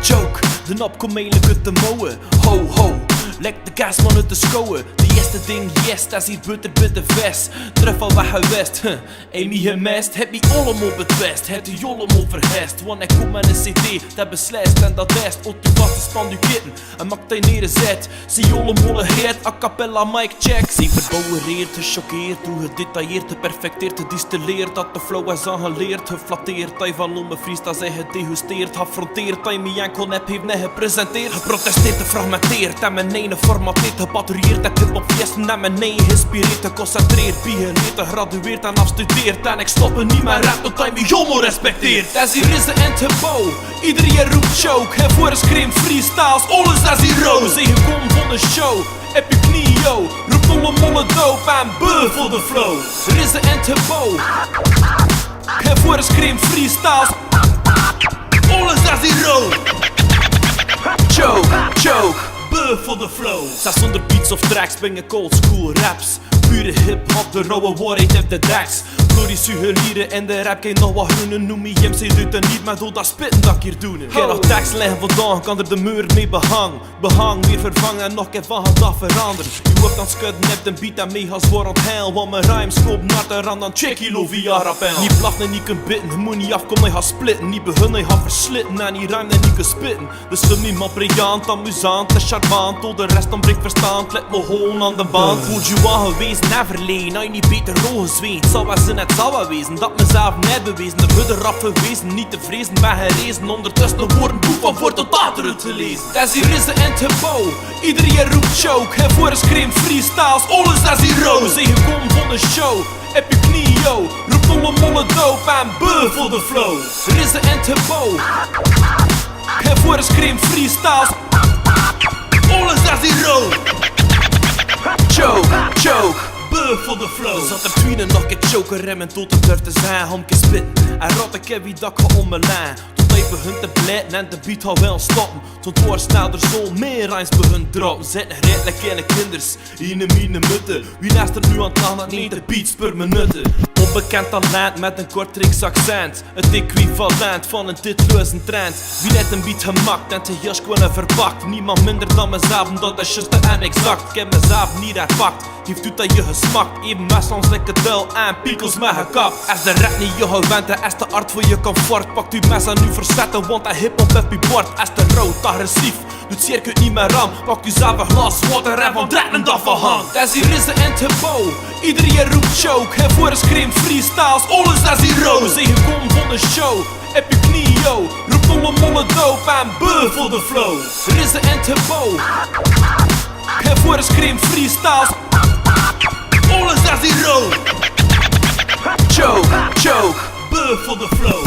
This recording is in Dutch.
choke. De nap kom eigenlijk uit de mouwen. Ho, lek de kaasman uit de schouwen. De eerste ding, yes, dat is hier butter vest. Truffel weg gewest, Amy gemest. Heb die allem op het west, heb die jolom overhest. Want ik kom met een cd, dat beslist en dat est. Op die vaste span du kitten, en maakt hij neerzet. Zie jolom holle heet, a cappella mic check. Zie verbouwereerd, gechoqueerd, hoe gedetailleerd, geperfecteerd, gedistilleerd. Dat de flow is aangeleerd, geflatteerd. Hij van om me vries, dat zij gedegusteerd. Affronteerd, hij me enkel nep heeft net gepresenteerd. Geprotesteerd, gefragmenteerd, en mijn ene formateerd. Gebatterieerd, en hip op fiesten, en mijn ene geïnspireerd. Geconcentreerd, bigeleerd, gegradueerd en afstudeerd. En ik stop er niet meer rap, tot hij me jomo respecteert. Dat is hier is de endgebouw, iedereen roept choke. En voor een scream freestyles, alles dat is hier roos. Zeg je kom van een show, heb je knie yo. Roep molle doop en beu voor de flow. Er is de endgebouw, en voor een scream freestyles, alles dat is hier roos. Choke, beu voor de flow. Sta zonder beats of tracks, ben ik old school raps. Pure hip-hop, de rauwe waarheid heeft de dags. Glorieuze en de rap, kijk nog wat groenen. Noem me MC doet er niet, maar door dat spitten dat ik hier doe. Geen nog tekst leggen vandaag, kan er de muur mee behang, weer vervangen en nog even van gedag veranderen. Je hoort aan schudden, hebt een beat en mega zwaar aan het heil. Want mijn rhymes koop naar de rand, dan check je lo via rappel. Niet blaffen en niet kunt bitten, je moet niet afkomen, je gaat splitten. Niet beginnen, je gaat verslitten en die rhyme en niet kunt spitten. Dus voor mij maar briljant, amusant en charmant. Tot de rest dan breek verstand, let me gewoon aan de band. Voelt je wel geweest, never leen, nou je niet beter rogen zweet. Zal wel zijn, het zal wel wezen, dat mezelf net bewezen. De hudder rap gewezen, niet te vrezen, ben gerezen. Ondertussen de woorden boek van voor tot achter te lezen. Dat is hier is de endgebouw, iedereen roept choke. En voor een scream freestyles, alles dat is hier roos. Zeg je kom van een show, heb je knie yo. Roep molle doop en beu voor de flow. Er is de endgebouw, en voor een scream freestyles, alles dat is hier roos. Choke, beu voor de flow. Zat er tweede nog een choker remmen tot het durf te zijn. Homke spitten en rot ik heb wie dat ga om mijn lijn. Tot hij begint te blijten en de beat gaat wel stoppen. Tot waar snel er zo meer rhymes begint droppen. Zet een redelijk kleine kinders in de mine mutten. Wie naast er nu aan het lang dat niet de beats per minute. Onbekend talent met een Kortriks accent. Het equivalent van een titloze trend. Wie net een beat gemaakt en te jas kunnen verpakt. Niemand minder dan mezelf, omdat dat just en exact. Ik heb mezelf niet herpakt, heeft doet dat je gesmakt. Even mes soms lekker duil en piekels met gekapt. Als de rap niet je gewend en als de art voor je comfort. Pakt u mes aan u verzetten, want hij hip-hop heb je bord. Als de rood, agressief, doet circuit niet meer aan. Pakt u zelf een glas water en van dretten dat van hand. Dat is hier is de endgebouw, iedereen roept choke. En voor een scream freestyles, alles dat is hier roos. Zeg je kom van een show, heb je knie yo. Roep molle doop en beu voor de flow. Er is de endgebouw, en voor een scream freestyles, alles dat is hier roos. Choke, beu voor de flow.